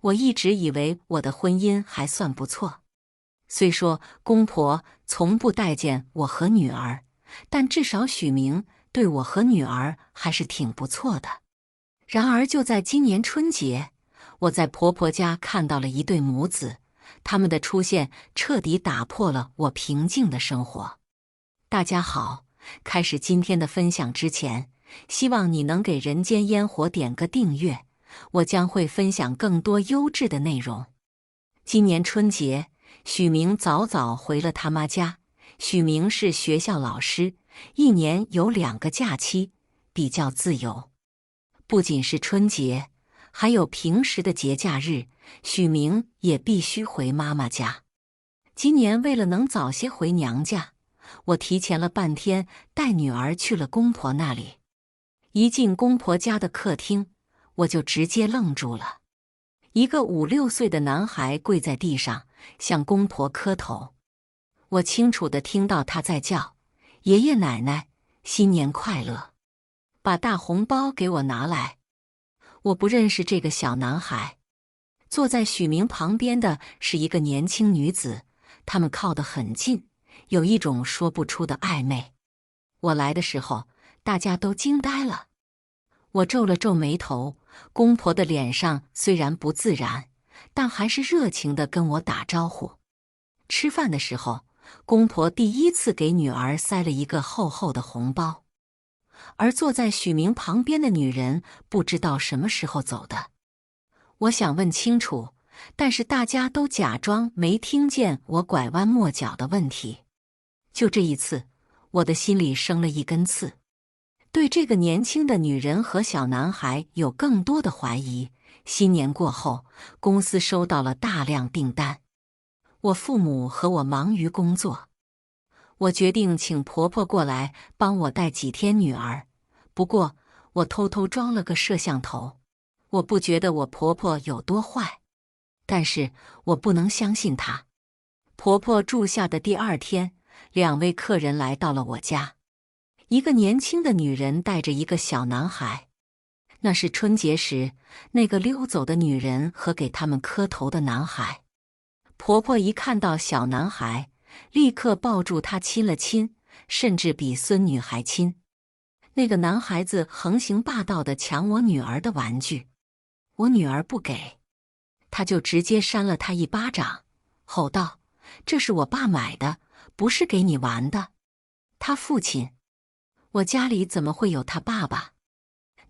我一直以为我的婚姻还算不错，虽说公婆从不待见我和女儿，但至少许明对我和女儿还是挺不错的。然而就在今年春节，我在婆婆家看到了一对母子，他们的出现彻底打破了我平静的生活。大家好，开始今天的分享之前，希望你能给人间烟火点个订阅，我将会分享更多优质的内容。今年春节，许明早早回了他妈家。许明是学校老师，一年有2个假期，比较自由。不仅是春节，还有平时的节假日，许明也必须回妈妈家。今年为了能早些回娘家，我提前了半天带女儿去了公婆那里。一进公婆家的客厅，我就直接愣住了。一个5、6岁的男孩跪在地上，向公婆磕头。我清楚地听到他在叫：“爷爷奶奶，新年快乐！把大红包给我拿来。”我不认识这个小男孩。坐在许明旁边的是一个年轻女子，他们靠得很近，有一种说不出的暧昧。我来的时候，大家都惊呆了。我皱了皱眉头，公婆的脸上虽然不自然，但还是热情地跟我打招呼。吃饭的时候，公婆第一次给女儿塞了一个厚厚的红包，而坐在许明旁边的女人不知道什么时候走的。我想问清楚，但是大家都假装没听见我拐弯抹角的问题。就这一次，我的心里生了一根刺，对这个年轻的女人和小男孩有更多的怀疑。新年过后，公司收到了大量订单，我父母和我忙于工作，我决定请婆婆过来帮我带几天女儿。不过，我偷偷装了个摄像头。我不觉得我婆婆有多坏，但是我不能相信她。婆婆住下的第2天，2位客人来到了我家。一个年轻的女人带着一个小男孩，那是春节时那个溜走的女人和给他们磕头的男孩。婆婆一看到小男孩，立刻抱住他亲了亲，甚至比孙女还亲。那个男孩子横行霸道地抢我女儿的玩具，我女儿不给，他就直接扇了他一巴掌，吼道：“这是我爸买的，不是给你玩的。他父亲，我家里怎么会有他爸爸？”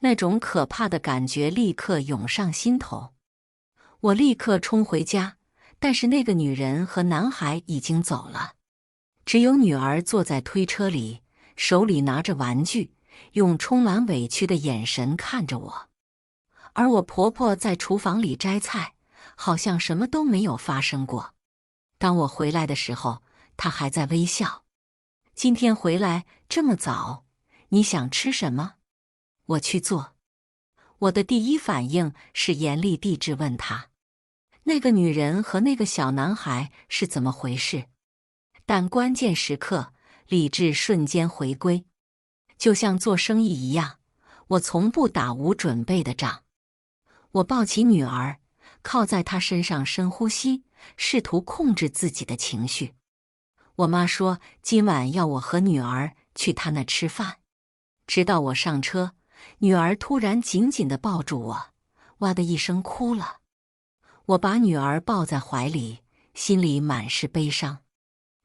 那种可怕的感觉立刻涌上心头。我立刻冲回家，但是那个女人和男孩已经走了，只有女儿坐在推车里，手里拿着玩具，用充满委屈的眼神看着我。而我婆婆在厨房里摘菜，好像什么都没有发生过。当我回来的时候，她还在微笑。今天回来这么早，你想吃什么？我去做。我的第一反应是严厉地质问她，那个女人和那个小男孩是怎么回事？但关键时刻，理智瞬间回归。就像做生意一样，我从不打无准备的仗。我抱起女儿，靠在她身上深呼吸，试图控制自己的情绪。我妈说今晚要我和女儿去她那吃饭。直到我上车，女儿突然紧紧地抱住我，哇的一声哭了。我把女儿抱在怀里，心里满是悲伤。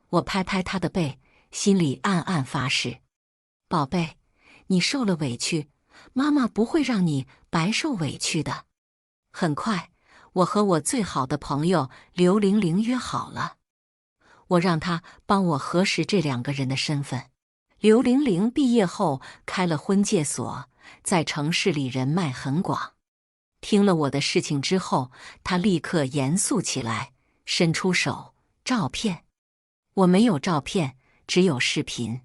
我拍拍她的背，心里暗暗发誓：宝贝，你受了委屈，妈妈不会让你白受委屈的。很快，我和我最好的朋友刘玲玲约好了，我让她帮我核实这2个人的身份。刘玲玲毕业后开了婚介所，在城市里人脉很广。听了我的事情之后，她立刻严肃起来，伸出手：“照片。”我没有照片，只有视频。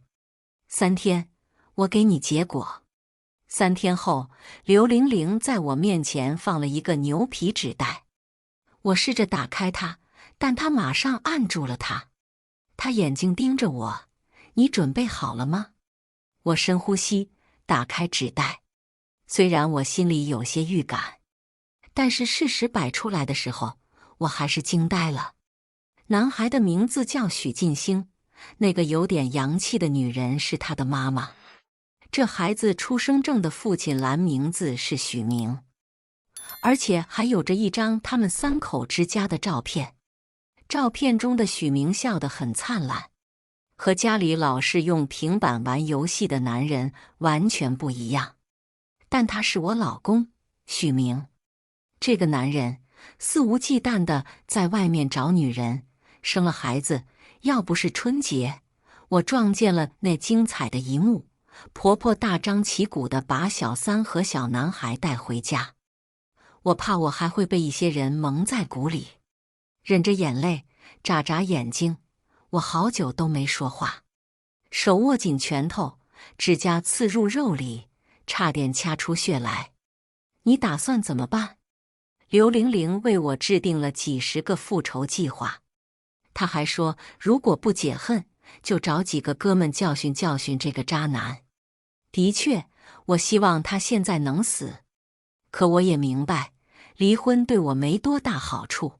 3天，我给你结果。3天后，刘玲玲在我面前放了一个牛皮纸袋。我试着打开它，但她马上按住了它。她眼睛盯着我：“你准备好了吗？”我深呼吸，打开纸袋。虽然我心里有些预感，但是事实摆出来的时候，我还是惊呆了。男孩的名字叫许进兴，那个有点洋气的女人是他的妈妈。这孩子出生证的父亲栏名字是许明，而且还有着一张他们3口之家的照片。照片中的许明笑得很灿烂，和家里老是用平板玩游戏的男人完全不一样。但他是我老公，许明。这个男人肆无忌惮地在外面找女人，生了孩子。要不是春节，我撞见了那精彩的一幕，婆婆大张旗鼓地把小三和小男孩带回家，我怕我还会被一些人蒙在鼓里。忍着眼泪，眨眨眼睛，我好久都没说话，手握紧拳头，指甲刺入肉里，差点掐出血来。你打算怎么办？刘玲玲为我制定了几10个复仇计划。她还说，如果不解恨，就找几个哥们教训教训这个渣男。的确，我希望他现在能死。可我也明白，离婚对我没多大好处。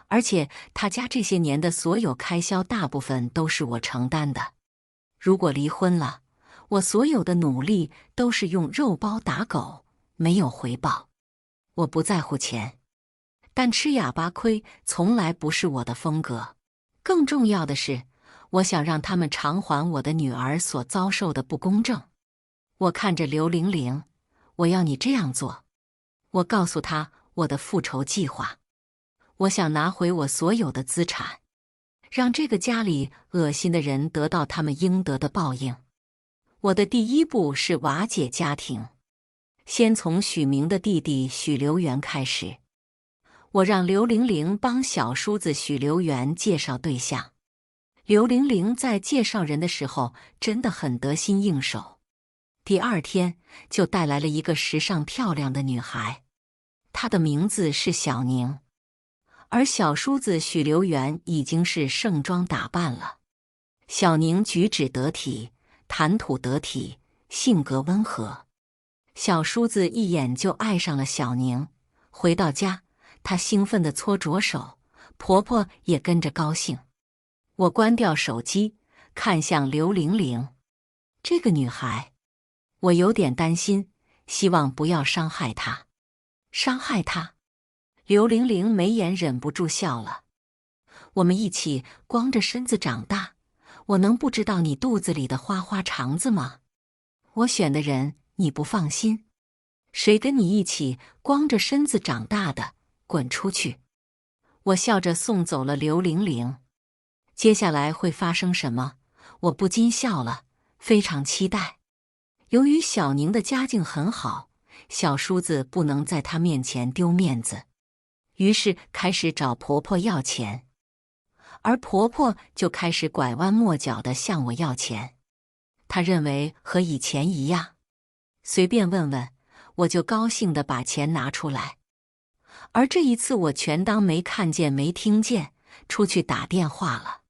而且他家这些年的所有开销大部分都是我承担的。如果离婚了，我所有的努力都是用肉包打狗，没有回报。我不在乎钱，但吃哑巴亏从来不是我的风格。更重要的是，我想让他们偿还我的女儿所遭受的不公正。我看着刘玲玲，我要你这样做。我告诉她我的复仇计划。我想拿回我所有的资产，让这个家里恶心的人得到他们应得的报应。我的第一步是瓦解家庭，先从许明的弟弟许留元开始。我让刘玲玲帮小叔子许留元介绍对象。刘玲玲在介绍人的时候真的很得心应手，第2天就带来了一个时尚漂亮的女孩，她的名字是小宁。而小叔子许留元已经是盛装打扮了。小宁举止得体，谈吐得体，性格温和。小叔子一眼就爱上了小宁。回到家，他兴奋地搓着手，婆婆也跟着高兴。我关掉手机，看向刘玲玲。这个女孩，我有点担心，希望不要伤害她。伤害她？刘玲玲眉眼忍不住笑了。我们一起光着身子长大，我能不知道你肚子里的花花肠子吗？我选的人你不放心，谁跟你一起光着身子长大的，滚出去！我笑着送走了刘玲玲。接下来会发生什么？我不禁笑了，非常期待。由于小宁的家境很好，小叔子不能在她面前丢面子，于是开始找婆婆要钱，而婆婆就开始拐弯抹角地向我要钱。她认为和以前一样，随便问问，我就高兴地把钱拿出来。而这一次我全当没看见没听见，出去打电话了。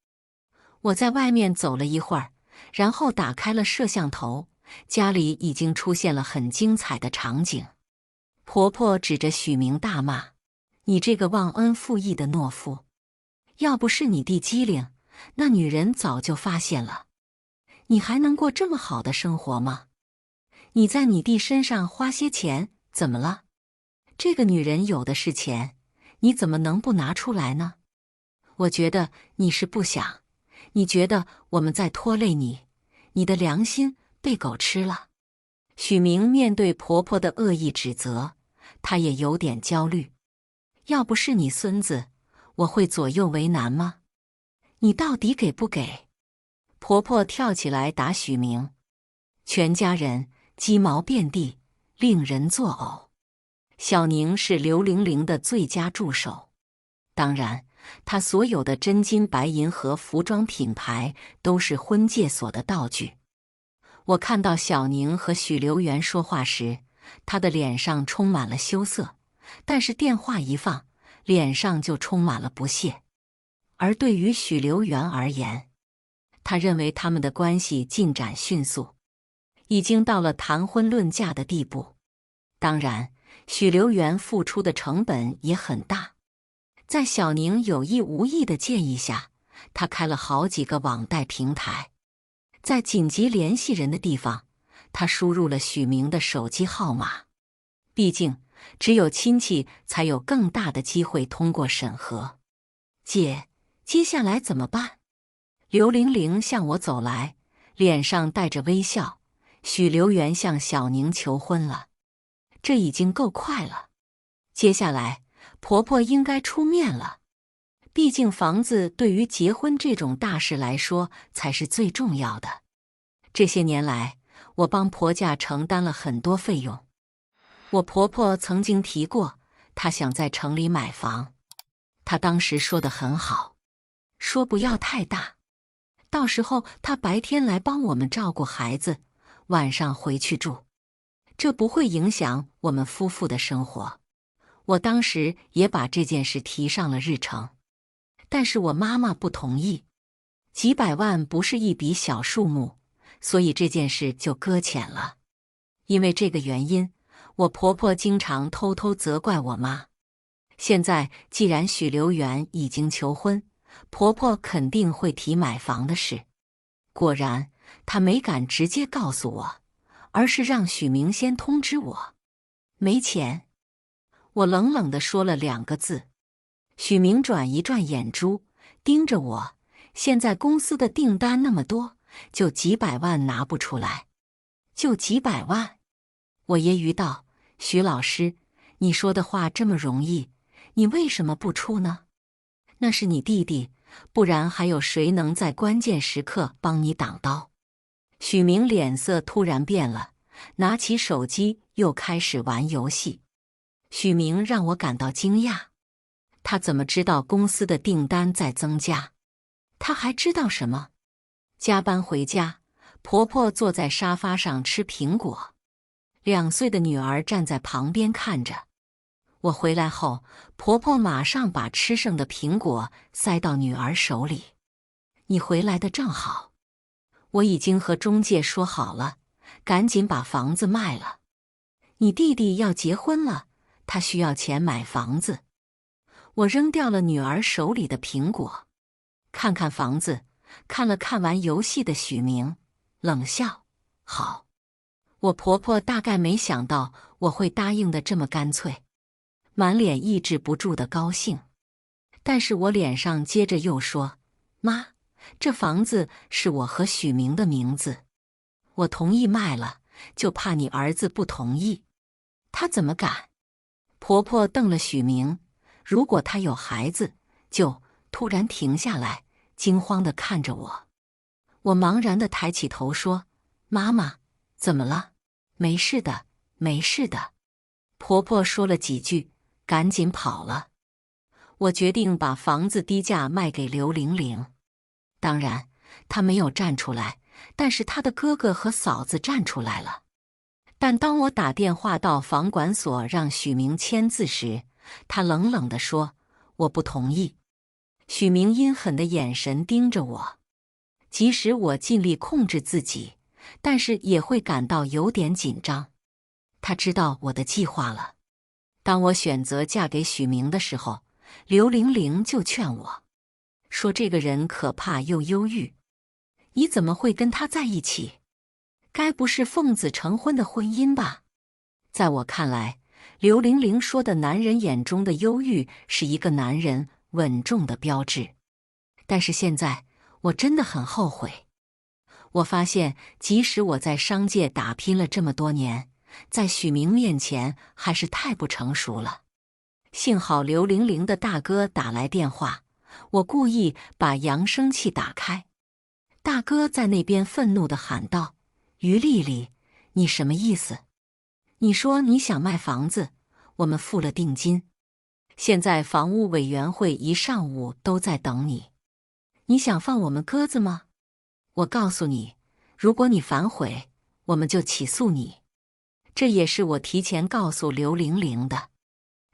我在外面走了一会儿，然后打开了摄像头，家里已经出现了很精彩的场景。婆婆指着许明大骂：“你这个忘恩负义的懦夫！要不是你弟机灵，那女人早就发现了。你还能过这么好的生活吗？你在你弟身上花些钱，怎么了？这个女人有的是钱，你怎么能不拿出来呢？我觉得你是不想，你觉得我们在拖累你，你的良心被狗吃了。”许明面对婆婆的恶意指责，她也有点焦虑。要不是你孙子，我会左右为难吗？你到底给不给？婆婆跳起来打许明，全家人鸡毛遍地，令人作呕。小宁是刘玲玲的最佳助手，当然，她所有的真金白银和服装品牌都是婚介所的道具。我看到小宁和许留元说话时，她的脸上充满了羞涩，但是电话一放，脸上就充满了不屑。而对于许留元而言，他认为他们的关系进展迅速，已经到了谈婚论嫁的地步。当然，许留元付出的成本也很大。在小宁有意无意的建议下，他开了好几个网贷平台。在紧急联系人的地方，他输入了许明的手机号码。毕竟，只有亲戚才有更大的机会通过审核。姐，接下来怎么办？刘玲玲向我走来，脸上带着微笑。许留元向小宁求婚了，这已经够快了。接下来，婆婆应该出面了。毕竟房子对于结婚这种大事来说才是最重要的。这些年来，我帮婆家承担了很多费用。我婆婆曾经提过，她想在城里买房。她当时说得很好，说不要太大，到时候她白天来帮我们照顾孩子，晚上回去住，这不会影响我们夫妇的生活。我当时也把这件事提上了日程，但是我妈妈不同意。几百万不是一笔小数目，所以这件事就搁浅了。因为这个原因，我婆婆经常偷偷责怪我妈。现在既然许留元已经求婚，婆婆肯定会提买房的事。果然，她没敢直接告诉我，而是让许明先通知我。没钱。我冷冷地说了2个字。许明转一转眼珠，盯着我。现在公司的订单那么多，就几百万拿不出来。就几百万？我揶揄道：许老师，你说的话这么容易，你为什么不出呢？那是你弟弟，不然还有谁能在关键时刻帮你挡刀？许明脸色突然变了，拿起手机又开始玩游戏。许明让我感到惊讶，他怎么知道公司的订单在增加？他还知道什么？加班回家，婆婆坐在沙发上吃苹果，2岁的女儿站在旁边看着。我回来后，婆婆马上把吃剩的苹果塞到女儿手里。你回来的正好，我已经和中介说好了，赶紧把房子卖了。你弟弟要结婚了，他需要钱买房子。我扔掉了女儿手里的苹果，看看房子，看了看玩游戏的许明，冷笑：好。我婆婆大概没想到我会答应的这么干脆，满脸抑制不住的高兴。但是我脸上接着又说：妈，这房子是我和许明的名字，我同意卖了，就怕你儿子不同意。他怎么敢？婆婆瞪了许明，如果他有孩子，就突然停下来，惊慌地看着我。我茫然地抬起头说：妈妈，怎么了？没事的，没事的。婆婆说了几句，赶紧跑了。我决定把房子低价卖给刘玲玲。当然，她没有站出来，但是她的哥哥和嫂子站出来了。但当我打电话到房管所让许明签字时，他冷冷地说：我不同意。许明阴狠的眼神盯着我，即使我尽力控制自己，但是也会感到有点紧张。他知道我的计划了。当我选择嫁给许明的时候，刘玲玲就劝我，说这个人可怕又忧郁，你怎么会跟他在一起？该不是奉子成婚的婚姻吧？在我看来，刘玲玲说的男人眼中的忧郁是一个男人稳重的标志。但是现在，我真的很后悔。我发现，即使我在商界打拼了这么多年，在许明面前还是太不成熟了。幸好刘玲玲的大哥打来电话，我故意把扬声器打开。大哥在那边愤怒地喊道：于丽丽，你什么意思？你说你想卖房子，我们付了定金，现在房屋委员会一上午都在等你，你想放我们鸽子吗？我告诉你，如果你反悔，我们就起诉你。这也是我提前告诉刘玲玲的。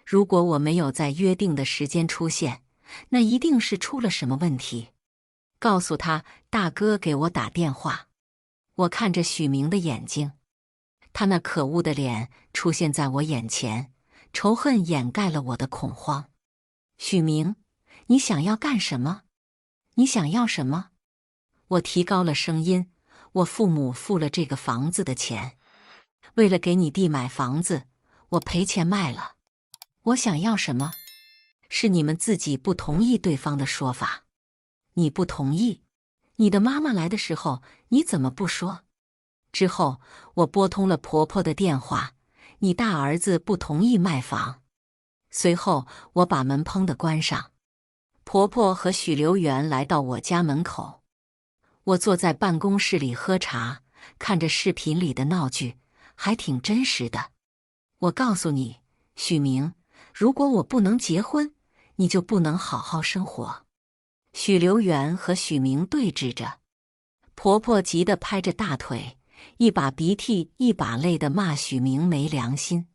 如果我没有在约定的时间出现，那一定是出了什么问题。告诉他，大哥给我打电话。我看着许明的眼睛，他那可恶的脸出现在我眼前，仇恨掩盖了我的恐慌。许明，你想要干什么？你想要什么？我提高了声音，我父母付了这个房子的钱，为了给你弟买房子，我赔钱卖了。我想要什么？是你们自己不同意对方的说法。你不同意？你的妈妈来的时候，你怎么不说？之后，我拨通了婆婆的电话，你大儿子不同意卖房。随后，我把门砰地关上。婆婆和许留元来到我家门口，我坐在办公室里喝茶，看着视频里的闹剧，还挺真实的。我告诉你，许明，如果我不能结婚，你就不能好好生活。许留元和许明对峙着，婆婆急得拍着大腿，一把鼻涕一把泪地骂许明没良心。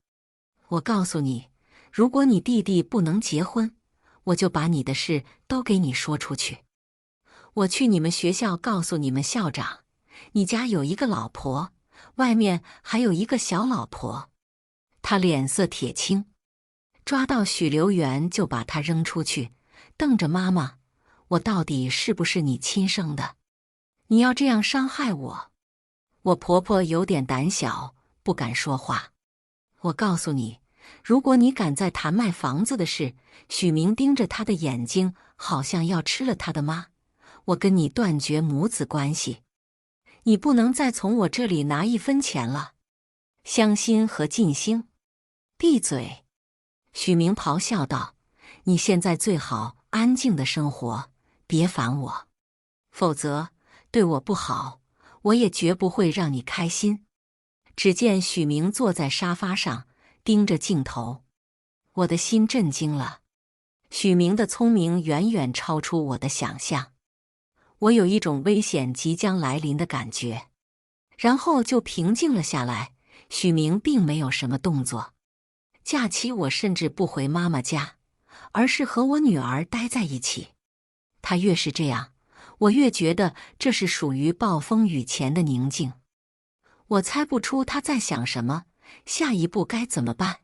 我告诉你，如果你弟弟不能结婚，我就把你的事都给你说出去。我去你们学校告诉你们校长，你家有一个老婆，外面还有一个小老婆。他脸色铁青，抓到许留元就把他扔出去，瞪着妈妈，我到底是不是你亲生的？你要这样伤害我？我婆婆有点胆小，不敢说话。我告诉你，如果你敢再谈卖房子的事，许明盯着他的眼睛，好像要吃了他的妈，我跟你断绝母子关系。你不能再从我这里拿1分钱了。香心和静心，闭嘴！许明咆哮道：“你现在最好安静的生活，别烦我，否则对我不好，我也绝不会让你开心。”只见许明坐在沙发上，盯着镜头，我的心震惊了。许明的聪明远远超出我的想象，我有一种危险即将来临的感觉，然后就平静了下来。许明并没有什么动作。假期我甚至不回妈妈家，而是和我女儿待在一起。他越是这样，我越觉得这是属于暴风雨前的宁静。我猜不出他在想什么，下一步该怎么办。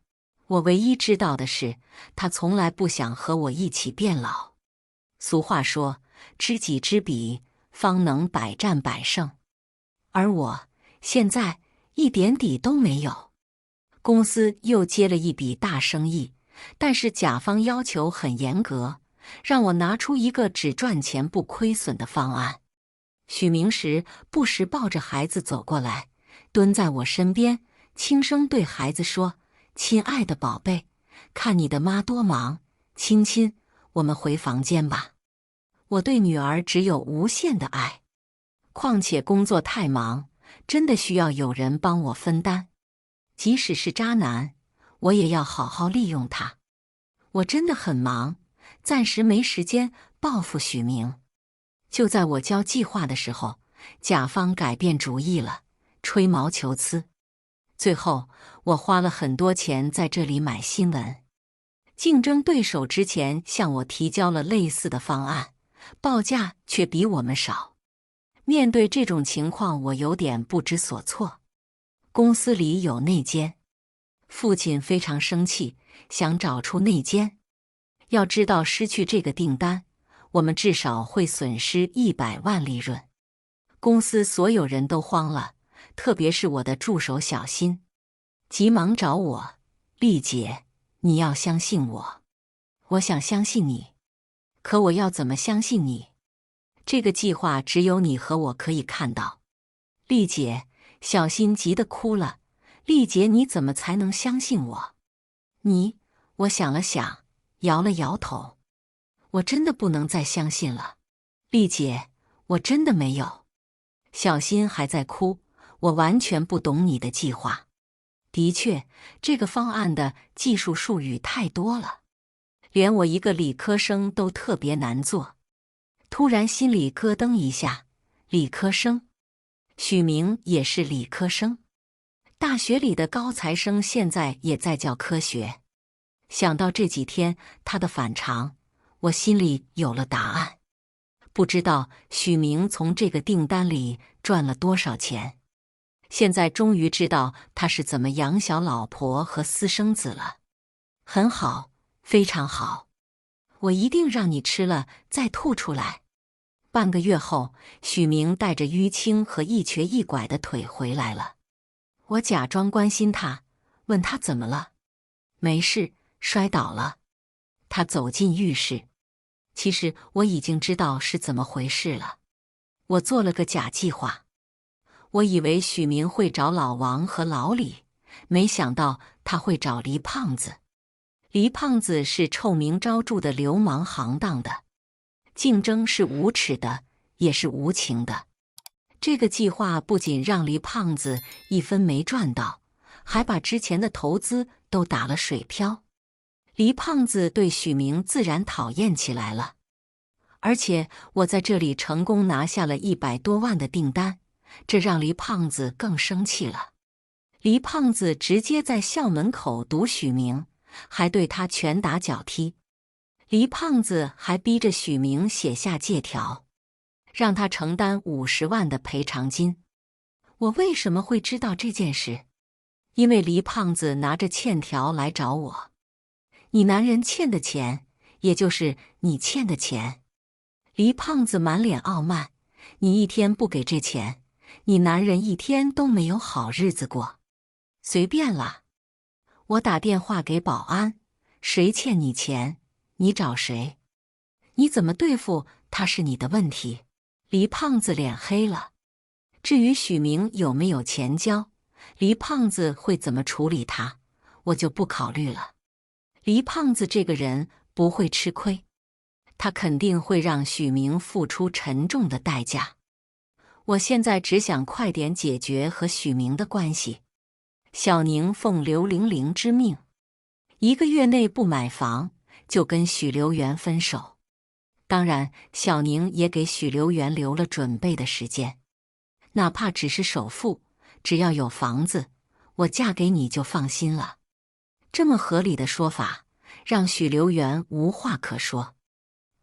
我唯一知道的是，他从来不想和我一起变老。俗话说，知己知彼，方能百战百胜。而我现在一点底都没有。公司又接了一笔大生意，但是甲方要求很严格，让我拿出一个只赚钱不亏损的方案。许明时不时抱着孩子走过来，蹲在我身边，轻声对孩子说：“亲爱的宝贝，看你的妈多忙，亲亲，我们回房间吧。”我对女儿只有无限的爱，况且工作太忙，真的需要有人帮我分担。即使是渣男，我也要好好利用他。我真的很忙，暂时没时间报复许明。就在我交计划的时候，甲方改变主意了，吹毛求疵。最后，我花了很多钱在这里买新闻。竞争对手之前向我提交了类似的方案，报价却比我们少。面对这种情况，我有点不知所措。公司里有内奸，父亲非常生气，想找出内奸。要知道，失去这个订单，我们至少会损失100万利润。公司所有人都慌了，特别是我的助手小新，急忙找我：“丽姐，你要相信我。”我想相信你，可我要怎么相信你？这个计划只有你和我可以看到。丽姐，小新急得哭了。丽姐，你怎么才能相信我？我想了想，摇了摇头。我真的不能再相信了。丽姐，我真的没有。小新还在哭，我完全不懂你的计划。的确，这个方案的技术术语太多了，连我一个理科生都特别难做。突然心里咯噔一下，理科生？许明也是理科生？大学里的高材生现在也在教科学。想到这几天他的反常，我心里有了答案。不知道许明从这个订单里赚了多少钱，现在终于知道他是怎么养小老婆和私生子了。很好，非常好，我一定让你吃了再吐出来。半个月后，许明带着淤青和一瘸一拐的腿回来了。我假装关心他，问他怎么了。没事，摔倒了。他走进浴室。其实我已经知道是怎么回事了。我做了个假计划。我以为许明会找老王和老李，没想到他会找黎胖子。黎胖子是臭名昭著的流氓行当的，竞争是无耻的，也是无情的。这个计划不仅让黎胖子一分没赚到，还把之前的投资都打了水漂。黎胖子对许明自然讨厌起来了。而且我在这里成功拿下了100多万的订单，这让黎胖子更生气了。黎胖子直接在校门口堵许明，还对他拳打脚踢。黎胖子还逼着许明写下借条，让他承担50万的赔偿金。我为什么会知道这件事？因为黎胖子拿着欠条来找我。你男人欠的钱，也就是你欠的钱。黎胖子满脸傲慢，你一天不给这钱，你男人一天都没有好日子过。随便啦。我打电话给保安，谁欠你钱，你找谁？你怎么对付他是你的问题。黎胖子脸黑了。至于许明有没有钱交，黎胖子会怎么处理他，我就不考虑了。黎胖子这个人不会吃亏，他肯定会让许明付出沉重的代价。我现在只想快点解决和许明的关系。小宁奉刘玲玲之命，1个月内不买房，就跟许留元分手。当然，小宁也给许留元留了准备的时间，哪怕只是首付，只要有房子，我嫁给你就放心了。这么合理的说法，让许留元无话可说。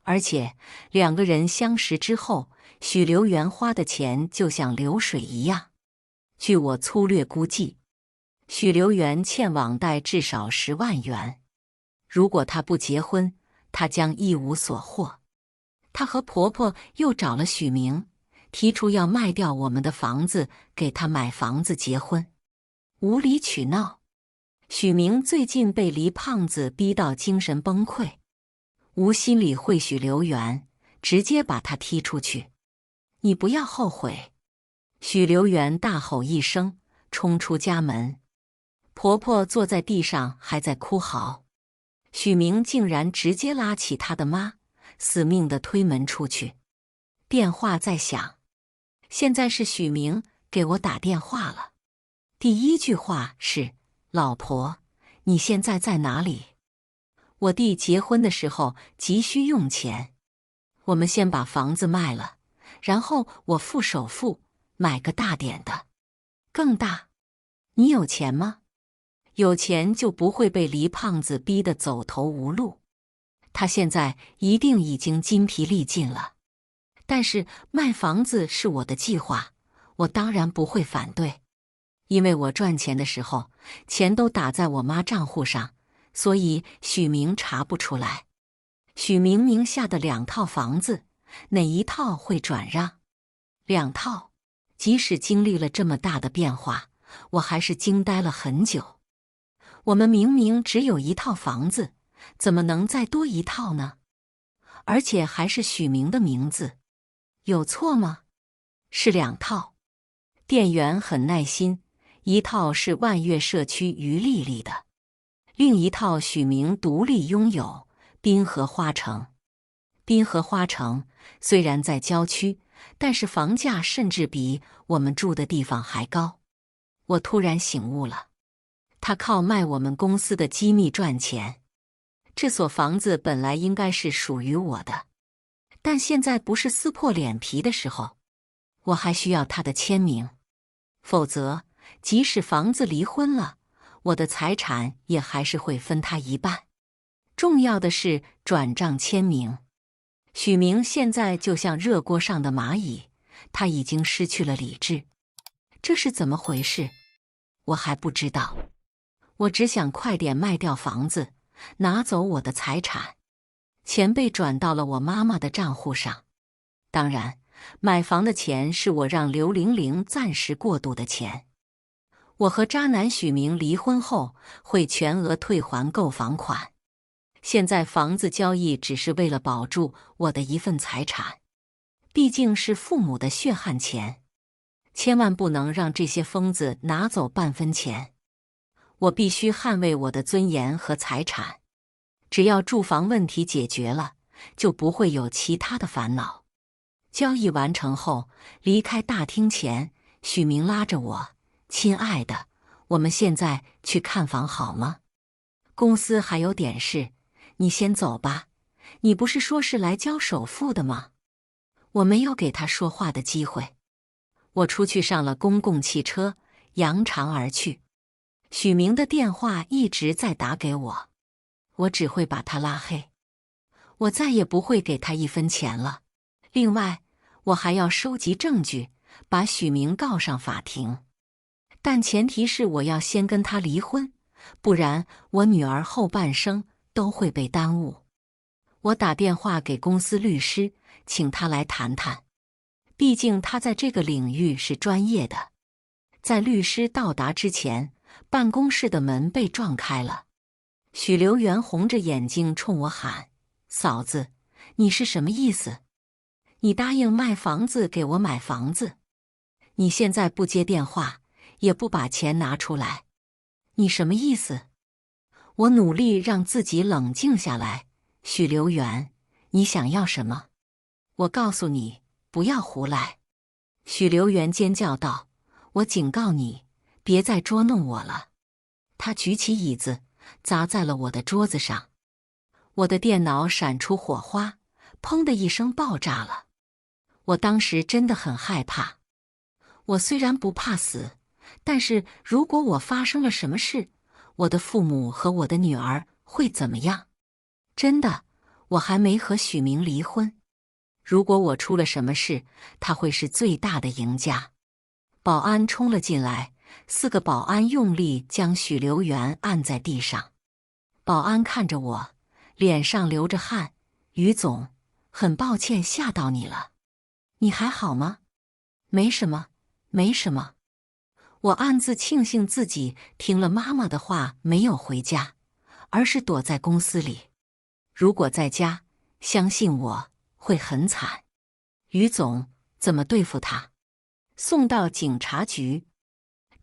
而且2个人相识之后，许留元花的钱就像流水一样。据我粗略估计，许留元欠网贷至少10万元。如果他不结婚，他将一无所获。他和婆婆又找了许明，提出要卖掉我们的房子，给他买房子结婚。无理取闹。许明最近被黎胖子逼到精神崩溃，无心理会许留元，直接把他踢出去。你不要后悔。许留元大吼一声，冲出家门。婆婆坐在地上还在哭嚎。许明竟然直接拉起他的妈，死命地推门出去。电话在响，现在是许明给我打电话了。第一句话是：老婆，你现在在哪里？我弟结婚的时候急需用钱，我们先把房子卖了，然后我付首付，买个大点的。更大。你有钱吗？有钱就不会被黎胖子逼得走投无路。他现在一定已经筋疲力尽了。但是卖房子是我的计划，我当然不会反对。因为我赚钱的时候，钱都打在我妈账户上，所以许明查不出来。许明名下的2套房子，哪一套会转让？2套。即使经历了这么大的变化，我还是惊呆了很久。我们明明只有1套房子，怎么能再多1套呢？而且还是许明的名字，有错吗？是2套。店员很耐心，1套是万悦社区于丽丽的，另1套许明独立拥有，滨河花城。滨河花城虽然在郊区，但是房价甚至比我们住的地方还高。我突然醒悟了，他靠卖我们公司的机密赚钱。这所房子本来应该是属于我的，但现在不是撕破脸皮的时候，我还需要他的签名。否则，即使房子离婚了，我的财产也还是会分他一半。重要的是转账签名。许明现在就像热锅上的蚂蚁，他已经失去了理智。这是怎么回事？我还不知道。我只想快点卖掉房子，拿走我的财产。钱被转到了我妈妈的账户上。当然，买房的钱是我让刘玲玲暂时过渡的钱。我和渣男许明离婚后会全额退还购房款。现在房子交易只是为了保住我的一份财产，毕竟是父母的血汗钱，千万不能让这些疯子拿走半分钱。我必须捍卫我的尊严和财产。只要住房问题解决了，就不会有其他的烦恼。交易完成后，离开大厅前，许明拉着我：“亲爱的，我们现在去看房好吗？公司还有点事，你先走吧。你不是说是来交首付的吗？”我没有给他说话的机会。我出去上了公共汽车，扬长而去。许明的电话一直在打给我，我只会把他拉黑。我再也不会给他一分钱了。另外，我还要收集证据，把许明告上法庭。但前提是我要先跟他离婚，不然我女儿后半生都会被耽误。我打电话给公司律师，请他来谈谈，毕竟他在这个领域是专业的。在律师到达之前，办公室的门被撞开了。许留元红着眼睛冲我喊：“嫂子，你是什么意思？你答应卖房子给我买房子，你现在不接电话，也不把钱拿出来，你什么意思？”我努力让自己冷静下来。许留元，你想要什么？我告诉你，不要胡来！许留元尖叫道：“我警告你，别再捉弄我了！”他举起椅子，砸在了我的桌子上。我的电脑闪出火花，砰的一声爆炸了。我当时真的很害怕。我虽然不怕死，但是如果我发生了什么事，我的父母和我的女儿会怎么样？真的，我还没和许明离婚。如果我出了什么事，他会是最大的赢家。保安冲了进来，4个保安用力将许留元按在地上。保安看着我，脸上流着汗：“于总，很抱歉吓到你了，你还好吗？”“没什么，没什么。”我暗自庆幸自己听了妈妈的话，没有回家，而是躲在公司里。如果在家，相信我会很惨。于总，怎么对付他？送到警察局。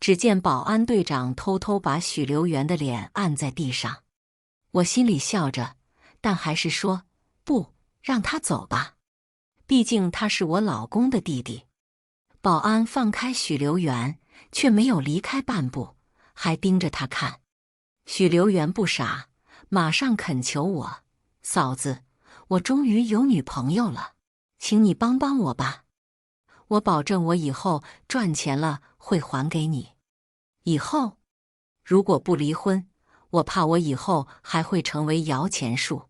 只见保安队长偷偷把许留元的脸按在地上。我心里笑着，但还是说：“不，让他走吧，毕竟他是我老公的弟弟。”保安放开许留元，却没有离开半步，还盯着他看。许留元不傻，马上恳求我：“嫂子，我终于有女朋友了，请你帮帮我吧。我保证我以后赚钱了会还给你。”以后？如果不离婚，我怕我以后还会成为摇钱树。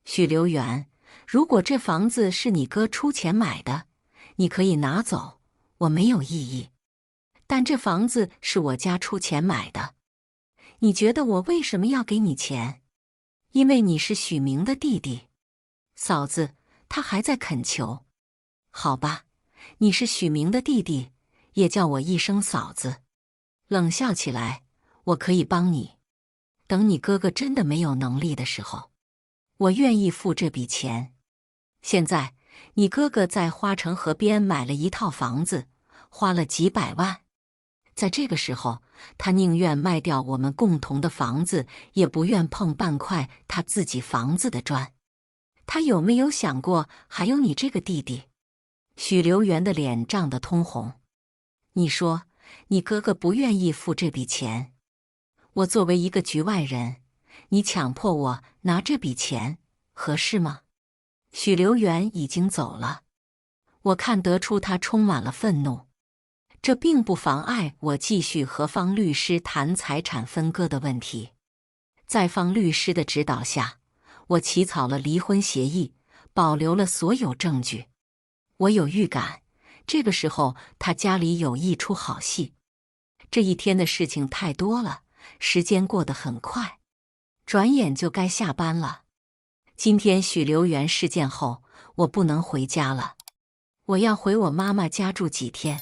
许留元，如果这房子是你哥出钱买的，你可以拿走，我没有异议。但这房子是我家出钱买的，你觉得我为什么要给你钱？因为你是许明的弟弟。嫂子，他还在恳求。好吧，你是许明的弟弟，也叫我一声嫂子。冷笑起来，我可以帮你。等你哥哥真的没有能力的时候，我愿意付这笔钱。现在，你哥哥在花城河边买了一套房子，花了几百万。在这个时候，他宁愿卖掉我们共同的房子，也不愿碰半块他自己房子的砖。他有没有想过，还有你这个弟弟？许留元的脸涨得通红。你说，你哥哥不愿意付这笔钱，我作为一个局外人，你强迫我拿这笔钱，合适吗？许留元已经走了，我看得出他充满了愤怒。这并不妨碍我继续和方律师谈财产分割的问题。在方律师的指导下，我起草了离婚协议，保留了所有证据。我有预感，这个时候他家里有一出好戏。这一天的事情太多了，时间过得很快。转眼就该下班了。今天许留园事件后，我不能回家了，我要回我妈妈家住几天。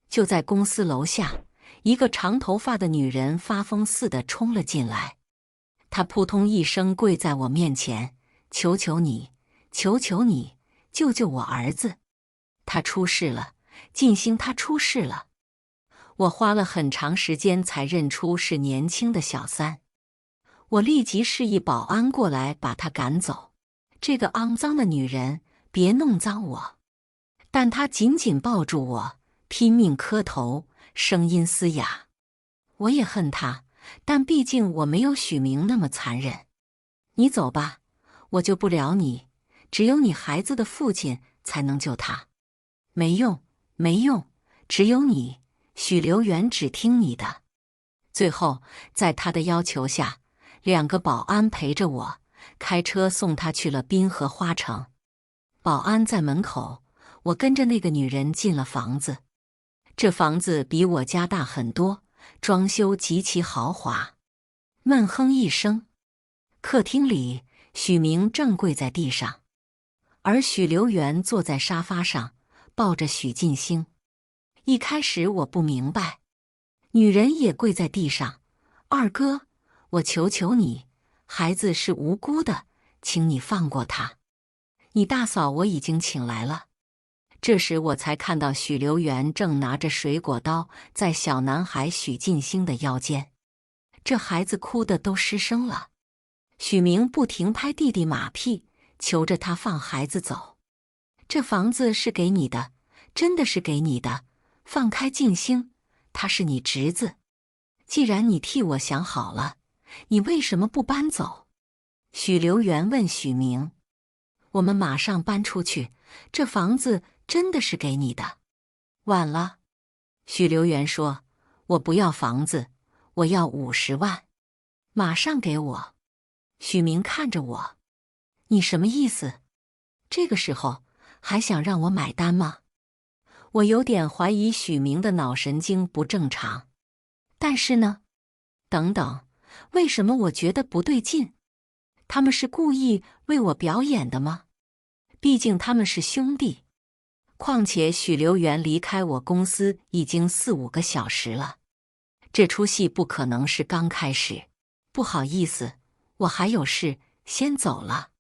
就在公司楼下，一个长头发的女人发疯似的冲了进来，她扑通一声跪在我面前，求求你，求求你，救救我儿子，他出事了，静心他出事了。我花了很长时间才认出是年轻的小三，我立即示意保安过来把她赶走。这个肮脏的女人，别弄脏我！但她紧紧抱住我，拼命磕头，声音嘶哑。我也恨她，但毕竟我没有许明那么残忍。你走吧，我救不了你，只有你孩子的父亲才能救他。没用，没用，只有你，许留园只听你的。最后，在他的要求下，2个保安陪着我，开车送他去了滨河花城。保安在门口，我跟着那个女人进了房子。这房子比我家大很多，装修极其豪华。闷哼一声，客厅里许明正跪在地上，而许留园坐在沙发上，抱着许进兴。一开始我不明白，女人也跪在地上。二哥，我求求你，孩子是无辜的，请你放过他。你大嫂我已经请来了。这时我才看到许留园正拿着水果刀在小男孩许进兴的腰间，这孩子哭得都失声了。许明不停拍弟弟马屁，求着他放孩子走。这房子是给你的，真的是给你的，放开进兴，他是你侄子。既然你替我想好了，你为什么不搬走？许留园问许明。我们马上搬出去，这房子真的是给你的。晚了，许留园说，我不要房子，我要50万，马上给我。许明看着我，你什么意思？这个时候还想让我买单吗？我有点怀疑许明的脑神经不正常。但是呢，等等，为什么我觉得不对劲？他们是故意为我表演的吗？毕竟他们是兄弟。况且许留园离开我公司已经4、5个小时了，这出戏不可能是刚开始。不好意思，我还有事，先走了。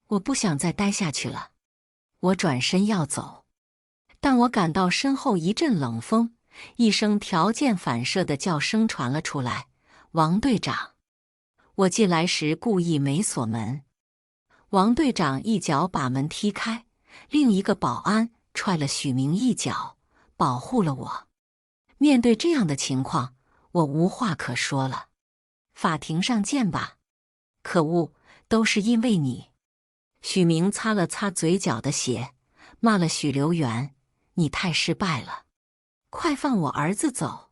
我不想再待下去了。我转身要走，但我感到身后一阵冷风，一声条件反射的叫声传了出来：王队长。我进来时故意没锁门，王队长一脚把门踢开，另一个保安踹了许明一脚，保护了我。面对这样的情况，我无话可说了。法庭上见吧。可恶，都是因为你。许明擦了擦嘴角的血，骂了许留园，你太失败了，快放我儿子走。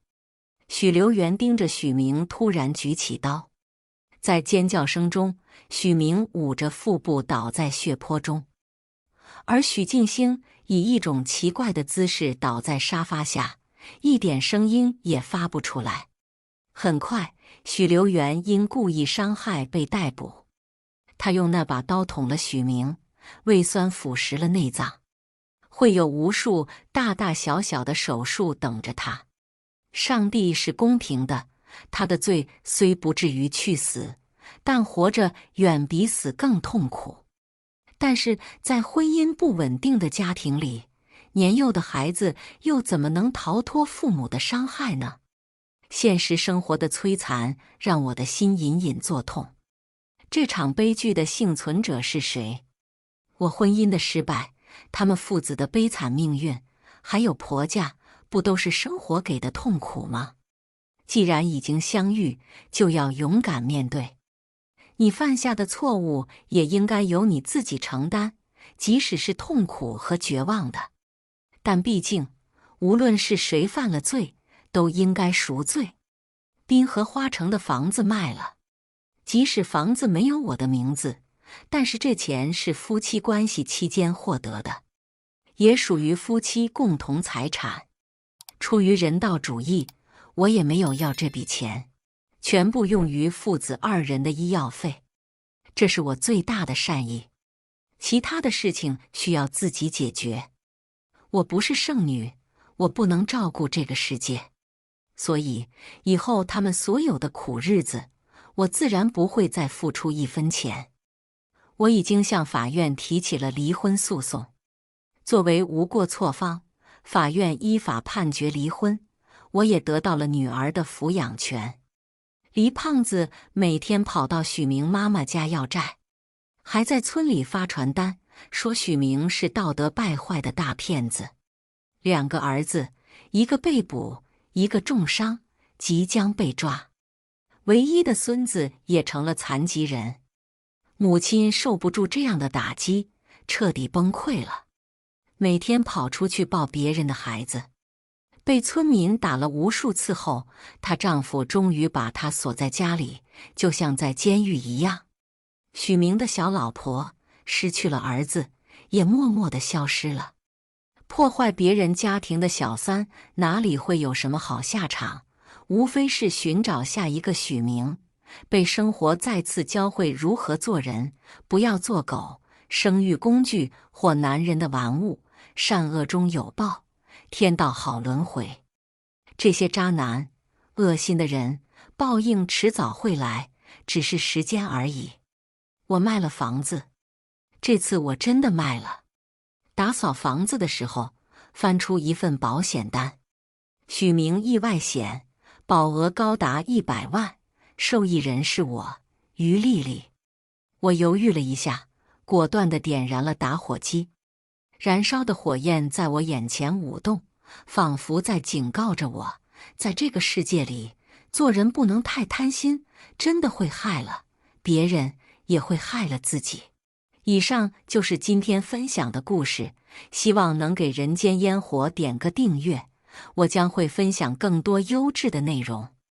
许留园盯着许明，突然举起刀。在尖叫声中，许明捂着腹部倒在血泊中，而许进兴以一种奇怪的姿势倒在沙发下，一点声音也发不出来。很快，许留园因故意伤害被逮捕，他用那把刀捅了许明，胃酸腐蚀了内脏，会有无数大大小小的手术等着他。上帝是公平的，他的罪虽不至于去死，但活着远比死更痛苦。但是在婚姻不稳定的家庭里，年幼的孩子又怎么能逃脱父母的伤害呢？现实生活的摧残让我的心隐隐作痛。这场悲剧的幸存者是谁？我婚姻的失败，他们父子的悲惨命运，还有婆家，不都是生活给的痛苦吗？既然已经相遇，就要勇敢面对。你犯下的错误也应该由你自己承担，即使是痛苦和绝望的。但毕竟，无论是谁犯了罪，都应该赎罪。滨河花城的房子卖了，即使房子没有我的名字，但是这钱是夫妻关系期间获得的，也属于夫妻共同财产。出于人道主义，我也没有要这笔钱。全部用于父子二人的医药费，这是我最大的善意。其他的事情需要自己解决。我不是圣女，我不能照顾这个世界，所以以后他们所有的苦日子，我自然不会再付出1分钱。我已经向法院提起了离婚诉讼。作为无过错方，法院依法判决离婚，我也得到了女儿的抚养权。黎胖子每天跑到许明妈妈家要债，还在村里发传单，说许明是道德败坏的大骗子。2个儿子，一个被捕，一个重伤，即将被抓。唯一的孙子也成了残疾人。母亲受不住这样的打击，彻底崩溃了。每天跑出去抱别人的孩子，被村民打了无数次后，她丈夫终于把她锁在家里，就像在监狱一样。许明的小老婆失去了儿子，也默默地消失了。破坏别人家庭的小三哪里会有什么好下场？无非是寻找下一个许明，被生活再次教会如何做人，不要做狗，生育工具或男人的玩物，善恶中有报，天道好轮回。这些渣男、恶心的人，报应迟早会来，只是时间而已。我卖了房子，这次我真的卖了。打扫房子的时候，翻出一份保险单，许明意外险，保额高达100万，受益人是我，于丽丽。我犹豫了一下，果断地点燃了打火机。燃烧的火焰在我眼前舞动，仿佛在警告着我，在这个世界里，做人不能太贪心，真的会害了别人，也会害了自己。以上就是今天分享的故事，希望能给人间烟火点个订阅，我将会分享更多优质的内容。